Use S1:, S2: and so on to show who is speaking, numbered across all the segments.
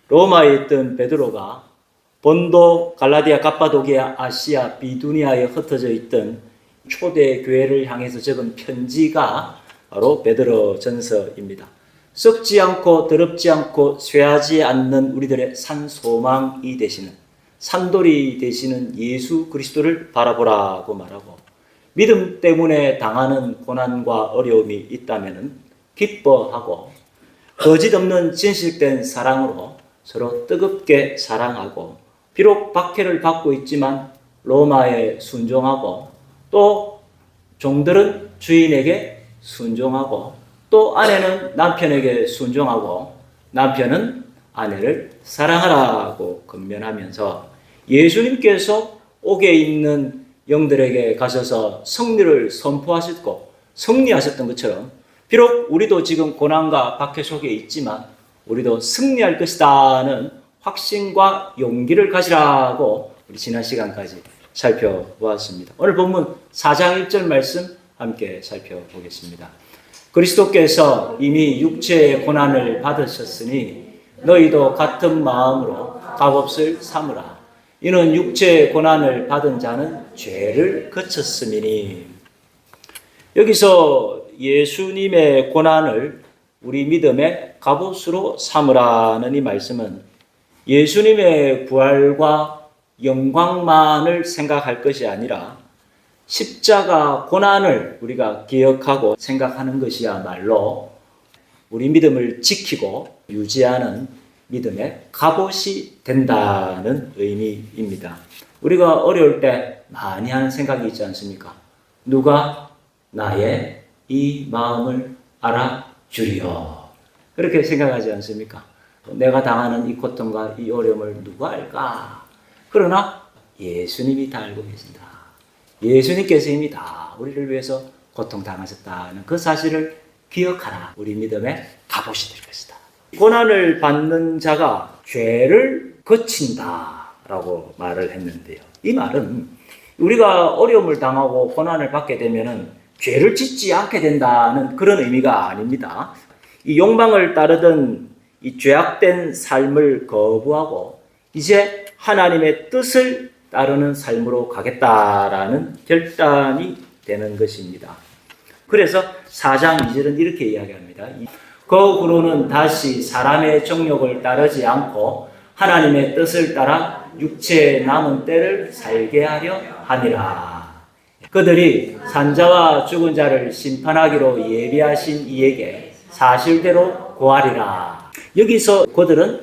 S1: 로마에 있던 베드로가 본도, 갈라디아, 갑바도기아, 아시아, 비두니아에 흩어져 있던 초대 교회를 향해서 적은 편지가 바로 베드로 전서입니다. 썩지 않고 더럽지 않고 쇠하지 않는 우리들의 산소망이 되시는, 산돌이 되시는 예수 그리스도를 바라보라고 말하고, 믿음 때문에 당하는 고난과 어려움이 있다면 기뻐하고, 거짓 없는 진실된 사랑으로 서로 뜨겁게 사랑하고, 비록 박해를 받고 있지만 로마에 순종하고, 또 종들은 주인에게 순종하고, 또 아내는 남편에게 순종하고, 남편은 아내를 사랑하라고 권면하면서 예수님께서 옥에 있는 영들에게 가셔서 승리를 선포하셨고 승리하셨던 것처럼, 비록 우리도 지금 고난과 박해 속에 있지만 우리도 승리할 것이다는 확신과 용기를 가지라고 우리 지난 시간까지 살펴보았습니다. 오늘 본문 4장 1절 말씀 함께 살펴보겠습니다. 그리스도께서 이미 육체의 고난을 받으셨으니 너희도 같은 마음으로 값없을 삼으라. 이는 육체의 고난을 받은 자는 죄를 거쳤음이니. 여기서 예수님의 고난을 우리 믿음의 갑옷으로 삼으라는 이 말씀은 예수님의 부활과 영광만을 생각할 것이 아니라 십자가 고난을 우리가 기억하고 생각하는 것이야말로 우리 믿음을 지키고 유지하는 믿음의 갑옷이 된다는 의미입니다. 우리가 어려울 때 많이 하는 생각이 있지 않습니까? 누가 나의 이 마음을 알아주리요. 그렇게 생각하지 않습니까? 내가 당하는 이 고통과 이 어려움을 누가 알까? 그러나 예수님이 다 알고 계신다. 예수님께서 이미 다 우리를 위해서 고통당하셨다는 그 사실을 기억하라. 우리 믿음의 갑옷이 될 것이다. 고난을 받는 자가 죄를 거친다라고 말을 했는데요. 이 말은 우리가 어려움을 당하고 고난을 받게 되면은 죄를 짓지 않게 된다는 그런 의미가 아닙니다. 이 욕망을 따르던 이 죄악된 삶을 거부하고 이제 하나님의 뜻을 따르는 삶으로 가겠다라는 결단이 되는 것입니다. 그래서 4장 2절은 이렇게 이야기합니다. 거꾸로는 다시 사람의 정욕을 따르지 않고 하나님의 뜻을 따라 육체의 남은 때를 살게 하려 하니라. 그들이 산자와 죽은 자를 심판하기로 예비하신 이에게 사실대로 고하리라. 여기서 그들은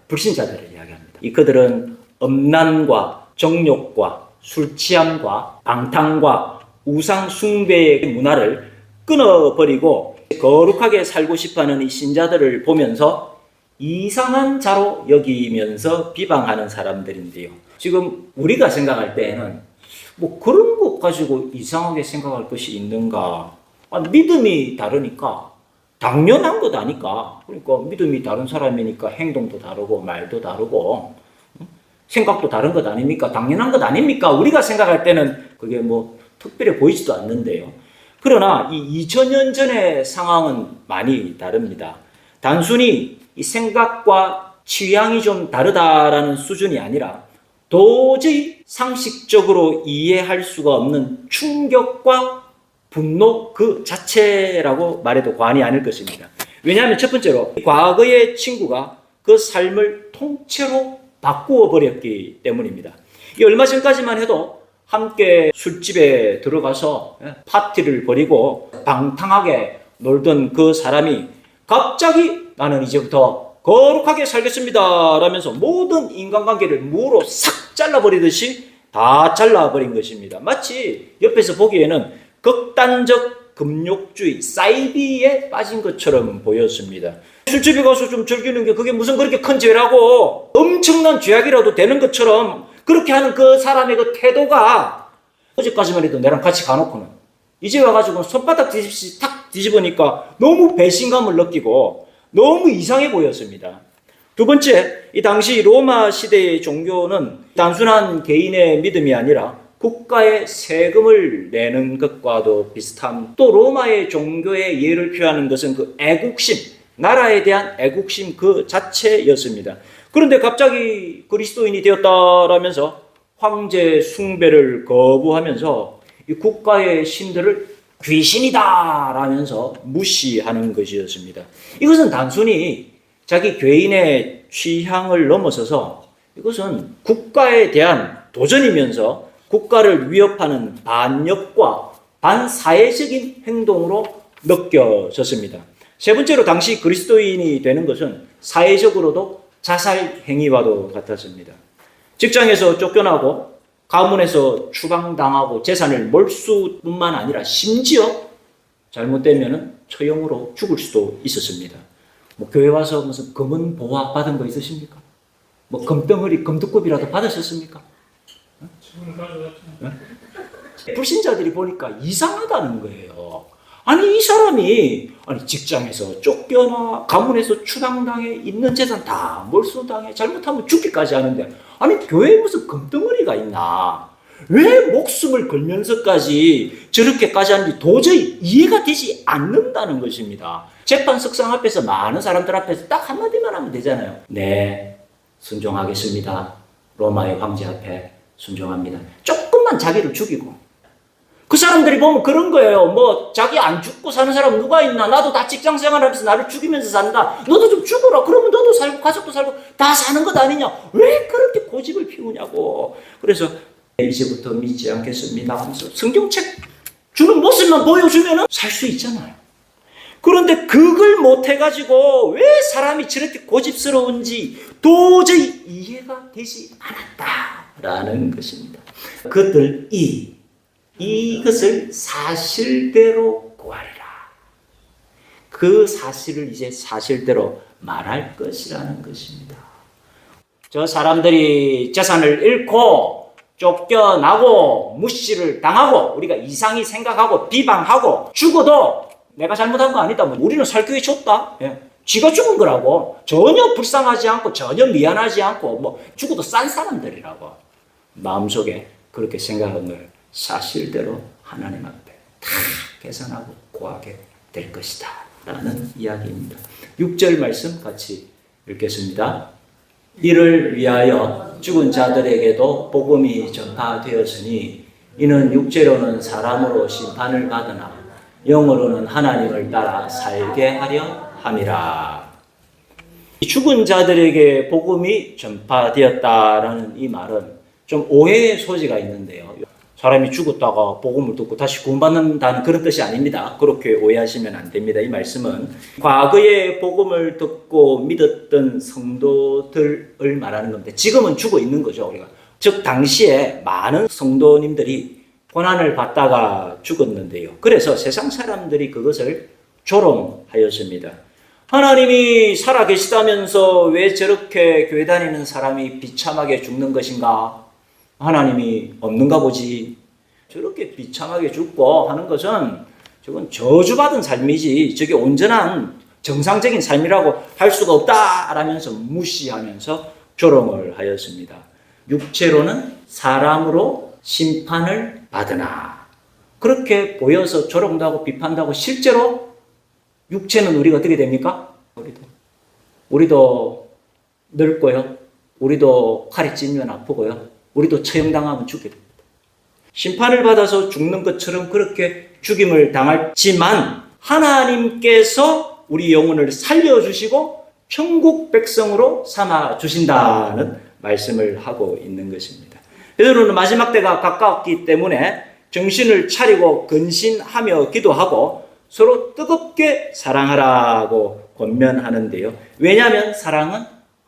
S1: 불신자들을 이야기합니다. 이 그들은 음란과 정욕과 술취함과 방탕과 우상 숭배의 문화를 끊어버리고 거룩하게 살고 싶어하는 이 신자들을 보면서 이상한 자로 여기면서 비방하는 사람들인데요. 지금 우리가 생각할 때에는 뭐 그런 것 가지고 이상하게 생각할 것이 있는가? 믿음이 다르니까 당연한 것 아니까. 그러니까 믿음이 다른 사람이니까 행동도 다르고 말도 다르고 생각도 다른 것 아닙니까? 당연한 것 아닙니까? 우리가 생각할 때는 그게 뭐 특별해 보이지도 않는데요. 그러나 이 2000년 전의 상황은 많이 다릅니다. 단순히 이 생각과 취향이 좀 다르다라는 수준이 아니라 도저히 상식적으로 이해할 수가 없는 충격과 분노 그 자체라고 말해도 과언이 아닐 것입니다. 왜냐하면 첫 번째로 과거의 친구가 그 삶을 통째로 바꾸어 버렸기 때문입니다. 이 얼마 전까지만 해도 함께 술집에 들어가서 파티를 벌이고 방탕하게 놀던 그 사람이 갑자기 나는 이제부터 거룩하게 살겠습니다 라면서 모든 인간관계를 무로 싹 잘라버리듯이 다 잘라버린 것입니다. 마치 옆에서 보기에는 극단적 금욕주의 사이비에 빠진 것처럼 보였습니다. 술집에 가서 좀 즐기는 게 그게 무슨 그렇게 큰 죄라고 엄청난 죄악이라도 되는 것처럼 그렇게 하는 그 사람의 그 태도가 어제까지만 해도 나랑 같이 가놓고는 이제 와가지고 손바닥 뒤집시 탁 뒤집으니까 너무 배신감을 느끼고 너무 이상해 보였습니다. 두 번째, 이 당시 로마 시대의 종교는 단순한 개인의 믿음이 아니라 국가의 세금을 내는 것과도 비슷한, 또 로마의 종교의 예를 표하는 것은 그 애국심, 나라에 대한 애국심 그 자체였습니다. 그런데 갑자기 그리스도인이 되었다라면서 황제 숭배를 거부하면서 이 국가의 신들을 귀신이다라면서 무시하는 것이었습니다. 이것은 단순히 자기 개인의 취향을 넘어서서 이것은 국가에 대한 도전이면서 국가를 위협하는 반역과 반사회적인 행동으로 느껴졌습니다. 세 번째로 당시 그리스도인이 되는 것은 사회적으로도 자살 행위와도 같았습니다. 직장에서 쫓겨나고 가문에서 추방당하고 재산을 몰수뿐만 아니라 심지어 잘못되면 처형으로 죽을 수도 있었습니다. 뭐 교회 와서 무슨 검은 보화 받은 거 있으십니까? 뭐 금덩어리, 금두껍이라도 받으셨습니까? 불신자들이 보니까 이상하다는 거예요. 아니 이 사람이 직장에서 쫓겨나 가문에서 추방당해 있는 재산 다 몰수당해 잘못하면 죽기까지 하는데 아니 교회에 무슨 금덩어리가 있나? 왜 목숨을 걸면서까지 저렇게까지 하는지 도저히 이해가 되지 않는다는 것입니다. 재판석상 앞에서 많은 사람들 앞에서 딱 한마디만 하면 되잖아요. 네, 순종하겠습니다. 로마의 황제 앞에 순종합니다. 조금만 자기를 죽이고 그 사람들이 보면 그런 거예요. 뭐 자기 안 죽고 사는 사람 누가 있나? 나도 다 직장 생활하면서 나를 죽이면서 산다. 너도 좀 죽어라. 그러면 너도 살고 가족도 살고 다 사는 것 아니냐? 왜 그렇게 고집을 피우냐고. 그래서 이제부터 믿지 않겠습니다 하면서 성경책 주는 모습만 보여주면 살 수 있잖아요. 그런데 그걸 못해가지고 왜 사람이 저렇게 고집스러운지 도저히 이해가 되지 않았다라는 것입니다. 그들이 이것을 사실대로 구하리라. 그 사실을 이제 사실대로 말할 것이라는 것입니다. 저 사람들이 재산을 잃고 쫓겨나고 무시를 당하고 우리가 이상히 생각하고 비방하고 죽어도 내가 잘못한 거 아니다. 우리는 살 기회 줬다. 예. 지가 죽은 거라고. 전혀 불쌍하지 않고 전혀 미안하지 않고 뭐 죽어도 싼 사람들이라고. 마음속에 그렇게 생각하는 걸 사실대로 하나님 앞에 다 계산하고 구하게 될 것이다 라는 이야기입니다. 6절 말씀 같이 읽겠습니다. 이를 위하여 죽은 자들에게도 복음이 전파되었으니 이는 육체로는 사람으로 심판을 받으나 영으로는 하나님을 따라 살게 하려 함이라. 죽은 자들에게 복음이 전파되었다라는 이 말은 좀 오해의 소지가 있는데요. 사람이 죽었다가 복음을 듣고 다시 구원받는다는 그런 뜻이 아닙니다. 그렇게 오해하시면 안 됩니다. 이 말씀은 과거에 복음을 듣고 믿었던 성도들을 말하는 겁니다. 지금은 죽어 있는 거죠, 우리가. 즉 당시에 많은 성도님들이 고난을 받다가 죽었는데요. 그래서 세상 사람들이 그것을 조롱하였습니다. 하나님이 살아계시다면서 왜 저렇게 교회 다니는 사람이 비참하게 죽는 것인가? 하나님이 없는가 보지. 저렇게 비참하게 죽고 하는 것은 저건 저주받은 삶이지 저게 온전한 정상적인 삶이라고 할 수가 없다라면서 무시하면서 조롱을 하였습니다. 육체로는 사람으로 심판을 받으나 그렇게 보여서 조롱도 하고 비판도 하고 실제로 육체는 우리가 어떻게 됩니까? 우리도 늙고요. 우리도 칼에 찔면 아프고요. 우리도 처형당하면 죽게 됩니다. 심판을 받아서 죽는 것처럼 그렇게 죽임을 당했지만 하나님께서 우리 영혼을 살려주시고 천국 백성으로 삼아주신다는 말씀을 하고 있는 것입니다. 베드로는 마지막 때가 가까웠기 때문에 정신을 차리고 근신하며 기도하고 서로 뜨겁게 사랑하라고 권면하는데요. 왜냐하면 사랑은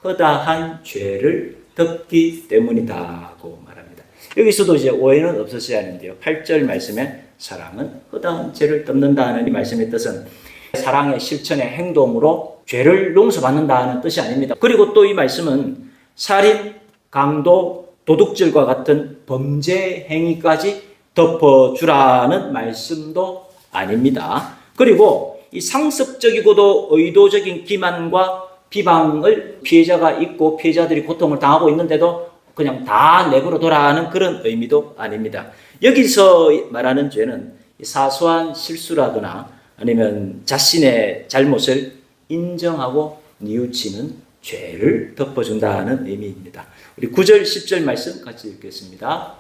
S1: 허다한 죄를 덮기 때문이다고 말합니다. 여기서도 이제 오해는 없었어야 하는데요. 8절 말씀에 사랑은 허다한 죄를 덮는다는 이 말씀의 뜻은 사랑의 실천의 행동으로 죄를 용서받는다는 뜻이 아닙니다. 그리고 또 이 말씀은 살인, 강도, 도둑질과 같은 범죄 행위까지 덮어주라는 말씀도 아닙니다. 그리고 이 상습적이고도 의도적인 기만과 비방을 피해자가 있고 피해자들이 고통을 당하고 있는데도 그냥 다 내버려둬라는 그런 의미도 아닙니다. 여기서 말하는 죄는 사소한 실수라거나 아니면 자신의 잘못을 인정하고 뉘우치는 죄를 덮어준다는 의미입니다. 우리 9절 10절 말씀 같이 읽겠습니다.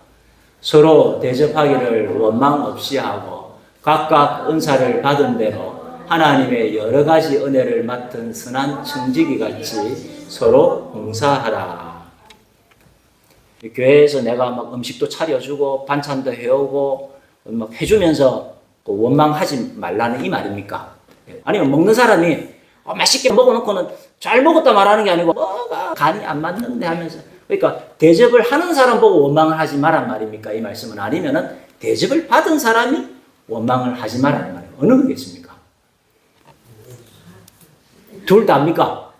S1: 서로 대접하기를 원망 없이 하고 각각 은사를 받은 대로 하나님의 여러 가지 은혜를 맡은 선한 청지기 같이 서로 봉사하라. 교회에서 내가 막 음식도 차려주고 반찬도 해오고 막 해주면서 원망하지 말라는 이 말입니까? 아니면 먹는 사람이 맛있게 먹어놓고는 잘 먹었다 말하는 게 아니고 뭐가 간이 안 맞는데 하면서, 그러니까 대접을 하는 사람 보고 원망을 하지 말란 말입니까? 이 말씀은. 아니면은 대접을 받은 사람이 원망을 하지 말라는 말이에요. 어느 거겠습니까? 둘 다입니까?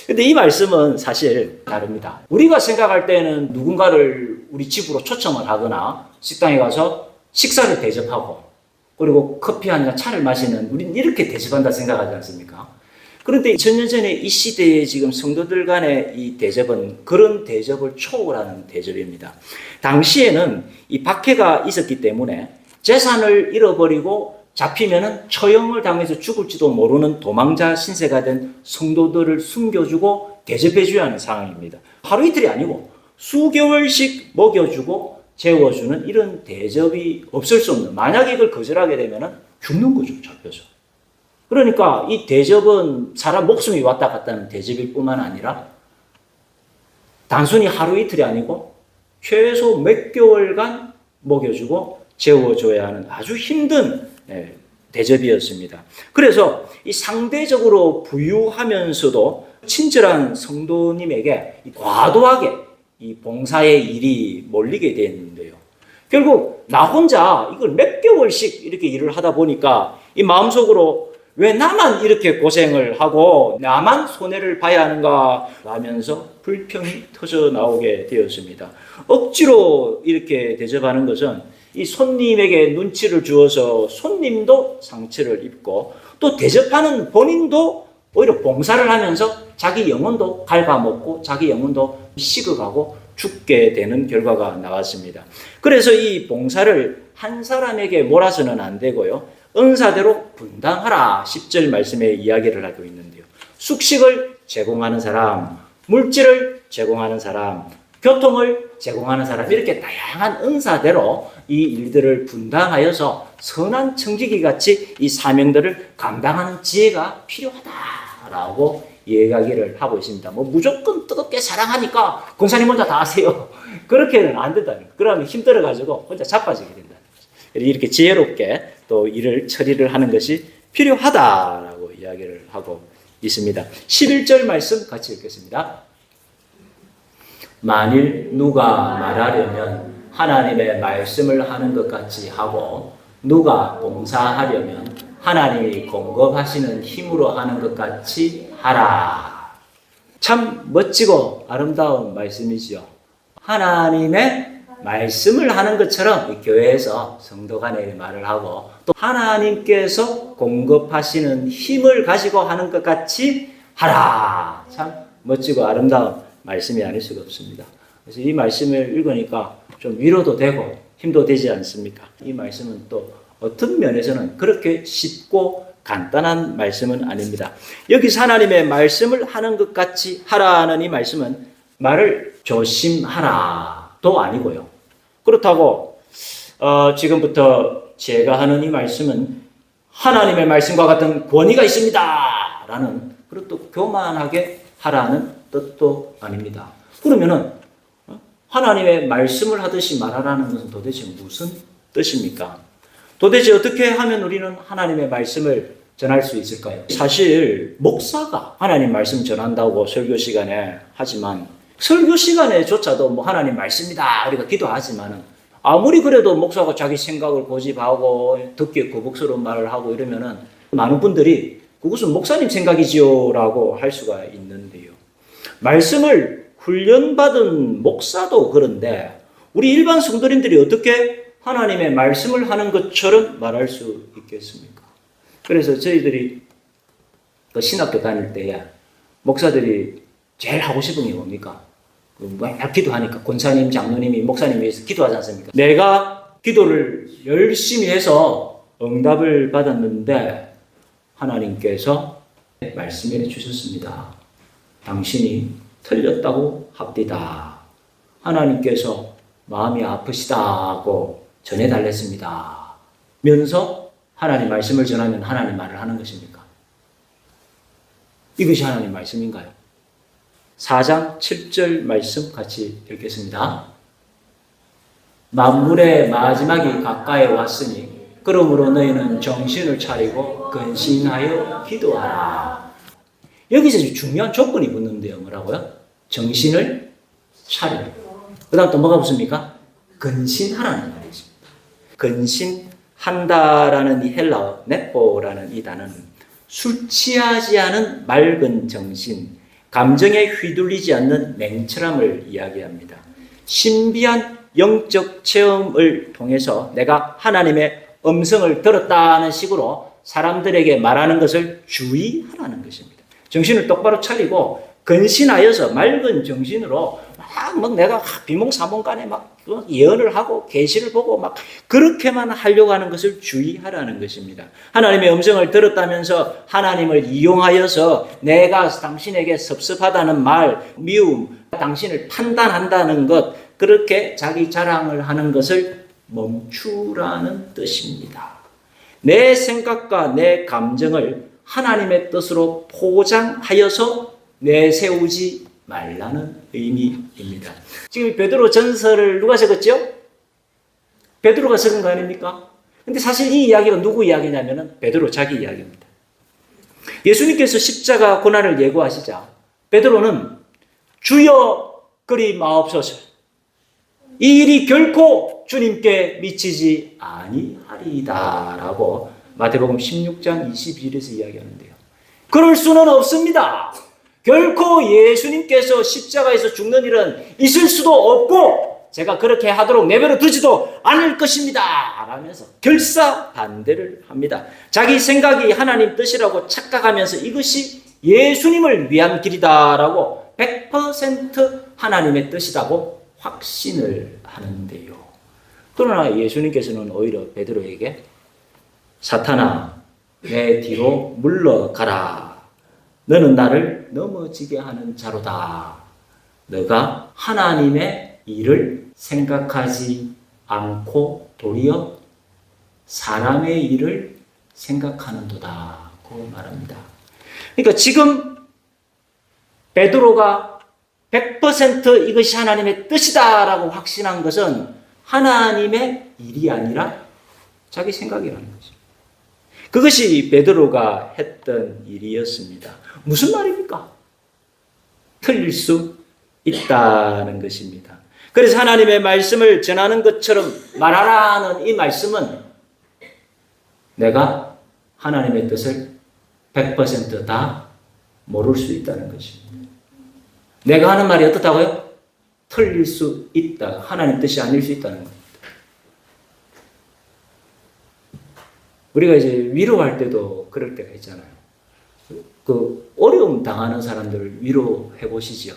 S1: 근데 이 말씀은 사실 다릅니다. 우리가 생각할 때는 누군가를 우리 집으로 초청을 하거나 식당에 가서 식사를 대접하고 그리고 커피 한 잔 차를 마시는, 우리는 이렇게 대접한다 생각하지 않습니까? 그런데 2000년 전에 이 시대에 지금 성도들 간의 이 대접은 그런 대접을 초월하는 대접입니다. 당시에는 이 박해가 있었기 때문에 재산을 잃어버리고 잡히면은 처형을 당해서 죽을지도 모르는 도망자 신세가 된 성도들을 숨겨주고 대접해줘야 하는 상황입니다. 하루 이틀이 아니고 수개월씩 먹여주고 재워주는 이런 대접이 없을 수 없는, 만약에 이걸 거절하게 되면은 죽는 거죠, 잡혀서. 그러니까 이 대접은 사람 목숨이 왔다 갔다 하는 대접일 뿐만 아니라 단순히 하루 이틀이 아니고 최소 몇 개월간 먹여주고 재워줘야 하는 아주 힘든 대접이었습니다. 그래서 이 상대적으로 부유하면서도 친절한 성도님에게 과도하게 이 봉사의 일이 몰리게 됐는데요. 결국 나 혼자 이걸 몇 개월씩 이렇게 일을 하다 보니까 이 마음속으로 왜 나만 이렇게 고생을 하고 나만 손해를 봐야 하는가 하면서 불평이 터져 나오게 되었습니다. 억지로 이렇게 대접하는 것은 이 손님에게 눈치를 주어서 손님도 상처를 입고 또 대접하는 본인도 오히려 봉사를 하면서 자기 영혼도 갉아먹고 자기 영혼도 식어가고 죽게 되는 결과가 나왔습니다. 그래서 이 봉사를 한 사람에게 몰아서는 안 되고요. 은사대로 분담하라. 10절 말씀에 이야기를 하고 있는데요. 숙식을 제공하는 사람, 물질을 제공하는 사람, 교통을 제공하는 사람, 이렇게 다양한 은사대로 이 일들을 분담하여서 선한 청지기 같이 이 사명들을 감당하는 지혜가 필요하다라고 이야기를 하고 있습니다. 뭐 무조건 뜨겁게 사랑하니까 권사님 혼자 다 하세요. 그렇게는 안 된다는 거예요. 그러면 힘들어가지고 혼자 자빠지게 된다는 거죠. 이렇게 지혜롭게 또 일을 처리를 하는 것이 필요하다라고 이야기를 하고 있습니다. 11절 말씀 같이 읽겠습니다. 만일 누가 말하려면 하나님의 말씀을 하는 것 같이 하고 누가 봉사하려면 하나님이 공급하시는 힘으로 하는 것 같이 하라. 참 멋지고 아름다운 말씀이죠. 하나님의 말씀을 하는 것처럼 이 교회에서 성도 간에 말을 하고 또 하나님께서 공급하시는 힘을 가지고 하는 것 같이 하라. 참 멋지고 아름다운 말씀이 아닐 수가 없습니다. 그래서 이 말씀을 읽으니까 좀 위로도 되고 힘도 되지 않습니까? 이 말씀은 또 어떤 면에서는 그렇게 쉽고 간단한 말씀은 아닙니다. 여기서 하나님의 말씀을 하는 것 같이 하라는 이 말씀은 말을 조심하라도 아니고요. 그렇다고 지금부터 제가 하는 이 말씀은 하나님의 말씀과 같은 권위가 있습니다 라는 그리고 또 교만하게 하라는 뜻도 아닙니다. 그러면은 하나님의 말씀을 하듯이 말하라는 것은 도대체 무슨 뜻입니까? 도대체 어떻게 하면 우리는 하나님의 말씀을 전할 수 있을까요? 사실 목사가 하나님 말씀 전한다고 설교 시간에 하지만 설교 시간에조차도 뭐 하나님 말씀이다 우리가 기도하지만은 아무리 그래도 목사가 자기 생각을 고집하고 듣기에 거북스러운 말을 하고 이러면은 많은 분들이 그것은 목사님 생각이지요 라고 할 수가 있는데요. 말씀을 훈련받은 목사도 그런데 우리 일반 성도님들이 어떻게 하나님의 말씀을 하는 것처럼 말할 수 있겠습니까? 그래서 저희들이 신학교 다닐 때에 목사들이 제일 하고 싶은 게 뭡니까? 맨날 기도하니까 권사님, 장로님이 목사님 위해서 기도하지 않습니까? 내가 기도를 열심히 해서 응답을 받았는데 하나님께서 말씀해 주셨습니다. 당신이 틀렸다고 합디다. 하나님께서 마음이 아프시다고 전해달랬습니다. 면서 하나님 말씀을 전하면 하나님 말을 하는 것입니까? 이것이 하나님 말씀인가요? 4장 7절 말씀 같이 읽겠습니다. 만물의 마지막이 가까이 왔으니 그러므로 너희는 정신을 차리고 근신하여 기도하라. 여기서 중요한 조건이 붙는데요. 뭐라고요? 정신을 차리라. 그 다음 또 뭐가 붙습니까? 근신하라는 말이죠. 근신한다라는 이 헬라어 네포라는 이 단어는 술 취하지 않은 맑은 정신, 감정에 휘둘리지 않는 냉철함을 이야기합니다. 신비한 영적 체험을 통해서 내가 하나님의 음성을 들었다는 식으로 사람들에게 말하는 것을 주의하라는 것입니다. 정신을 똑바로 차리고 근신하여서 맑은 정신으로 막 내가 비몽사몽간에 막 예언을 하고 계시를 보고 막 그렇게만 하려고 하는 것을 주의하라는 것입니다. 하나님의 음성을 들었다면서 하나님을 이용하여서 내가 당신에게 섭섭하다는 말, 미움, 당신을 판단한다는 것, 그렇게 자기 자랑을 하는 것을 멈추라는 뜻입니다. 내 생각과 내 감정을 하나님의 뜻으로 포장하여서 내세우지 말라는 의미입니다. 지금 베드로 전서를 누가 적었죠? 베드로가 적은 거 아닙니까? 근데 사실 이 이야기가 누구 이야기냐면은 베드로 자기 이야기입니다. 예수님께서 십자가 고난을 예고하시자 베드로는 주여 그리 마옵소서. 이 일이 결코 주님께 미치지 아니하리이다라고 마태복음 16장 22절에서 이야기하는데요. 그럴 수는 없습니다. 결코 예수님께서 십자가에서 죽는 일은 있을 수도 없고 제가 그렇게 하도록 내버려 두지도 않을 것입니다 라면서 결사 반대를 합니다. 자기 생각이 하나님 뜻이라고 착각하면서 이것이 예수님을 위한 길이다라고 100% 하나님의 뜻이라고 확신을 하는데요. 그러나 예수님께서는 오히려 베드로에게 사탄아 내 뒤로 물러가라. 너는 나를 넘어지게 하는 자로다. 너가 하나님의 일을 생각하지 않고 도리어 사람의 일을 생각하는도다. 고 말합니다. 그러니까 지금 베드로가 100% 이것이 하나님의 뜻이다라고 확신한 것은 하나님의 일이 아니라 자기 생각이라는 거죠. 그것이 베드로가 했던 일이었습니다. 무슨 말입니까? 틀릴 수 있다는 것입니다. 그래서 하나님의 말씀을 전하는 것처럼 말하라는 이 말씀은 내가 하나님의 뜻을 100% 모를 수 있다는 것입니다. 내가 하는 말이 어떻다고요? 틀릴 수 있다. 하나님 뜻이 아닐 수 있다는 겁니다. 우리가 이제 위로할 때도 그럴 때가 있잖아요. 그 어려움 당하는 사람들을 위로해 보시죠.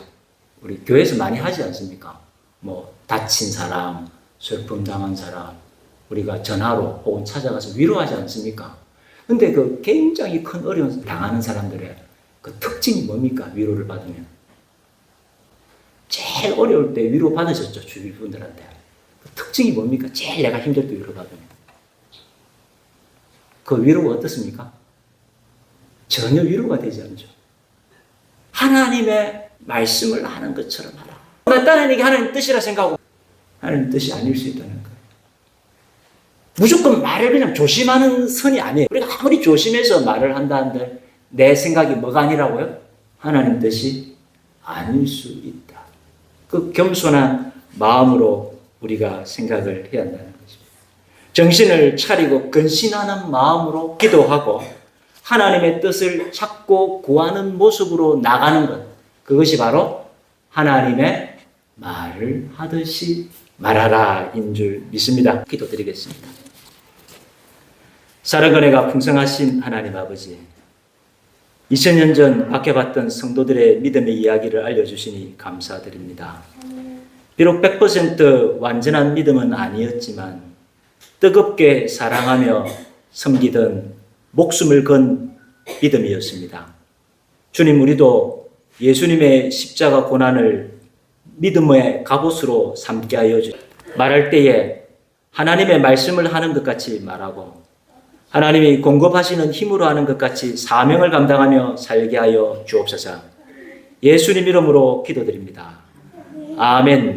S1: 우리 교회에서 많이 하지 않습니까? 뭐 다친 사람, 슬픔 당한 사람, 우리가 전화로 혹은 찾아가서 위로하지 않습니까? 근데 그 굉장히 큰 어려움 당하는 사람들의 그 특징이 뭡니까? 위로를 받으면. 제일 어려울 때 위로 받으셨죠, 주위 분들한테. 그 특징이 뭡니까? 제일 내가 힘들 때 위로 받으면. 그 위로가 어떻습니까? 전혀 위로가 되지 않죠. 하나님의 말씀을 하는 것처럼 하라. 딴 얘기 하나님 뜻이라 생각하고 하나님 뜻이 아닐 수 있다는 거예요. 무조건 말을 그냥 조심하는 선이 아니에요. 우리가 아무리 조심해서 말을 한다는데 내 생각이 뭐가 아니라고요? 하나님 뜻이 아닐 수 있다. 그 겸손한 마음으로 우리가 생각을 해야 한다는 것입니다. 정신을 차리고 근신하는 마음으로 기도하고 하나님의 뜻을 찾고 구하는 모습으로 나가는 것, 그것이 바로 하나님의 말을 하듯이 말하라 인 줄 믿습니다. 기도드리겠습니다. 사랑과 은혜가 풍성하신 하나님 아버지, 2000년 전 박해받던 성도들의 믿음의 이야기를 알려주시니 감사드립니다. 비록 100% 완전한 믿음은 아니었지만 뜨겁게 사랑하며 섬기던 목숨을 건 믿음이었습니다. 주님, 우리도 예수님의 십자가 고난을 믿음의 갑옷으로 삼게 하여 주시옵소서. 말할 때에 하나님의 말씀을 하는 것 같이 말하고 하나님이 공급하시는 힘으로 하는 것 같이 사명을 감당하며 살게 하여 주옵소서. 예수님 이름으로 기도드립니다. 아멘.